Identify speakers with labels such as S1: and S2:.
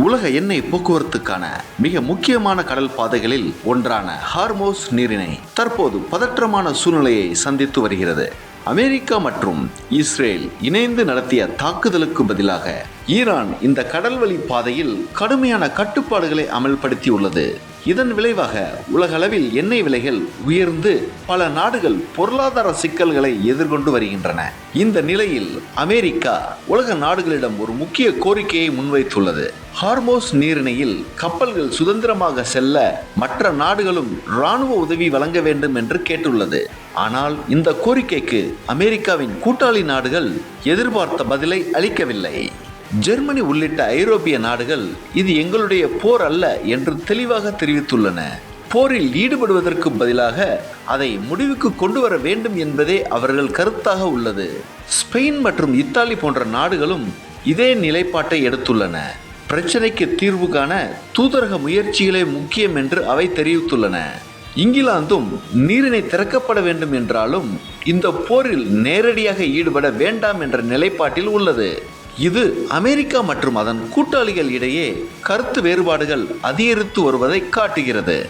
S1: உலக எண்ணெய் போக்குவரத்துக்கான மிக முக்கியமான கடல் பாதைகளில் ஒன்றான ஹார்மோஸ் நீரிணை தற்போது பதற்றமான சூழ்நிலையை சந்தித்து வருகிறது. அமெரிக்கா மற்றும் இஸ்ரேல் இணைந்து நடத்திய தாக்குதலுக்கு பதிலாக ஈரான் இந்த கடல்வழி பாதையில் கடுமையான கட்டுப்பாடுகளை அமல்படுத்தியுள்ளது. இதன் விளைவாக உலகளவில் எண்ணெய் விலைகள் உயர்ந்து பல நாடுகள் பொருளாதார சிக்கல்களை எதிர்கொண்டு வருகின்றன. இந்த நிலையில் அமெரிக்கா உலக நாடுகளிடம் ஒரு முக்கிய கோரிக்கையை முன்வைத்துள்ளது. ஹார்மோஸ் நீரிணையில் கப்பல்கள் சுதந்திரமாக செல்ல மற்ற நாடுகளும் இராணுவ உதவி வழங்க வேண்டும் என்று கேட்டுள்ளது. ஆனால் இந்த கோரிக்கைக்கு அமெரிக்காவின் கூட்டாளி நாடுகள் எதிர்பார்த்த பதிலை அளிக்கவில்லை. ஜெர்மனி உள்ளிட்ட ஐரோப்பிய நாடுகள் இது எங்களுடைய போர் அல்ல என்று தெளிவாக தெரிவித்துள்ளன. போரில் ஈடுபடுவதற்கு பதிலாக அதை முடிவுக்கு கொண்டு வர வேண்டும் என்பதே அவர்கள் கருத்தாக உள்ளது. ஸ்பெயின் மற்றும் இத்தாலி போன்ற நாடுகளும் இதே நிலைப்பாட்டை எடுத்துள்ளன. பிரச்சனைக்கு தீர்வு காண தூதரக முயற்சிகளே முக்கியம் என்று அவை தெரிவித்துள்ளன. இங்கிலாந்தும் நீரிணை திறக்கப்பட வேண்டும் என்றாலும் இந்த போரில் நேரடியாக ஈடுபட வேண்டாம் என்ற நிலைப்பாட்டில் உள்ளது. இது அமெரிக்கா மற்றும் அதன் கூட்டாளிகள் இடையே கருத்து வேறுபாடுகள் அதிகரித்து வருவதை காட்டுகிறது.